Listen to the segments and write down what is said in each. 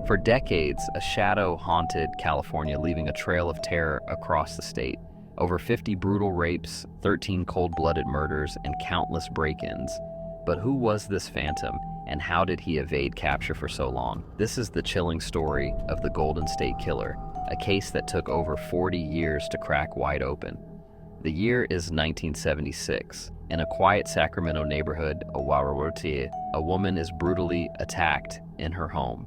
For decades, a shadow haunted California, leaving a trail of terror across the state. Over 50 brutal rapes, 13 cold-blooded murders, and countless break-ins. But who was this phantom, and how did he evade capture for so long? This is the chilling story of the Golden State Killer, a case that took over 40 years to crack wide open. The year is 1976. In a quiet Sacramento neighborhood, a woman is brutally attacked in her home.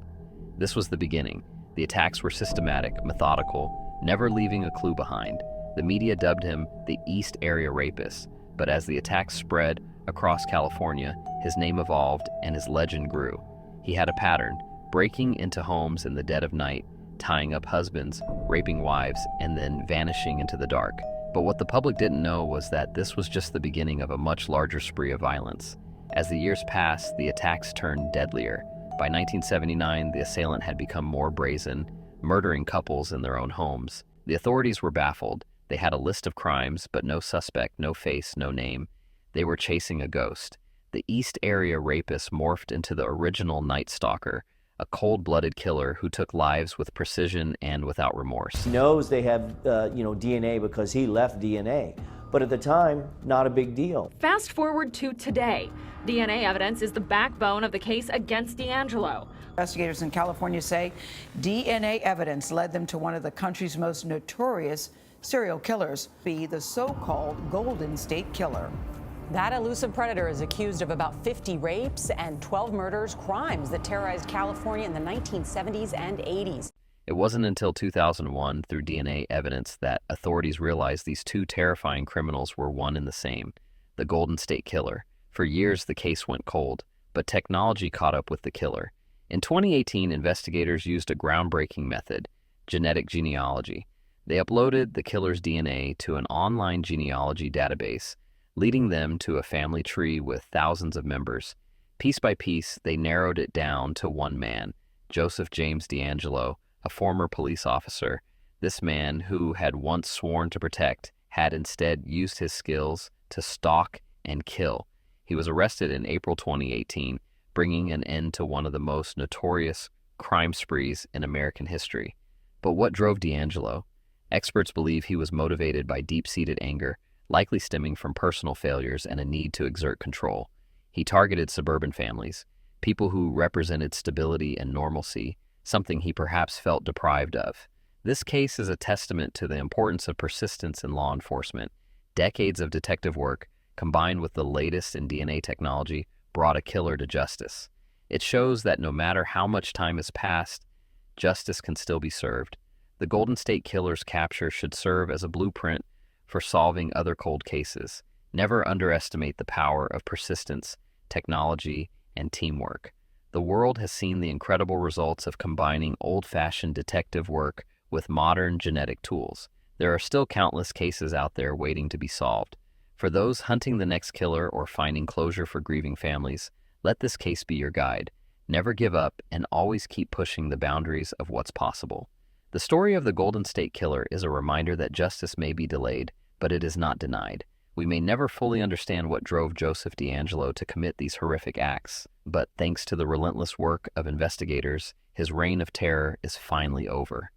This was the beginning. The attacks were systematic, methodical, never leaving a clue behind. The media dubbed him the East Area Rapist, but as the attacks spread across California, his name evolved and his legend grew. He had a pattern, breaking into homes in the dead of night, tying up husbands, raping wives, and then vanishing into the dark. But what the public didn't know was that this was just the beginning of a much larger spree of violence. As the years passed, the attacks turned deadlier. By 1979, the assailant had become more brazen, murdering couples in their own homes. The authorities were baffled. They had a list of crimes, but no suspect, no face, no name. They were chasing a ghost. The East Area Rapist morphed into the original Night Stalker, a cold-blooded killer who took lives with precision and without remorse. He knows they have, DNA because he left DNA. But at the time, not a big deal. Fast forward to today. DNA evidence is the backbone of the case against DeAngelo. Investigators in California say DNA evidence led them to one of the country's most notorious serial killers, the so-called Golden State Killer. That elusive predator is accused of about 50 rapes and 12 murders, crimes that terrorized California in the 1970s and 80s. It wasn't until 2001, through DNA evidence, that authorities realized these two terrifying criminals were one and the same, the Golden State Killer. For years, the case went cold, but technology caught up with the killer. In 2018, investigators used a groundbreaking method, genetic genealogy. They uploaded the killer's DNA to an online genealogy database, leading them to a family tree with thousands of members. Piece by piece, they narrowed it down to one man, James DeAngelo, a former police officer. This man, who had once sworn to protect, had instead used his skills to stalk and kill. He was arrested in April 2018, bringing an end to one of the most notorious crime sprees in American history. But what drove DeAngelo? Experts believe he was motivated by deep-seated anger, likely stemming from personal failures and a need to exert control. He targeted suburban families, people who represented stability and normalcy, something he perhaps felt deprived of. This case is a testament to the importance of persistence in law enforcement. Decades of detective work, combined with the latest in DNA technology, brought a killer to justice. It shows that no matter how much time has passed, justice can still be served. The Golden State Killer's capture should serve as a blueprint for solving other cold cases. Never underestimate the power of persistence, technology, and teamwork. The world has seen the incredible results of combining old-fashioned detective work with modern genetic tools. There are still countless cases out there waiting to be solved. For those hunting the next killer or finding closure for grieving families, let this case be your guide. Never give up and always keep pushing the boundaries of what's possible. The story of the Golden State Killer is a reminder that justice may be delayed, but it is not denied. We may never fully understand what drove Joseph DeAngelo to commit these horrific acts, but thanks to the relentless work of investigators, his reign of terror is finally over.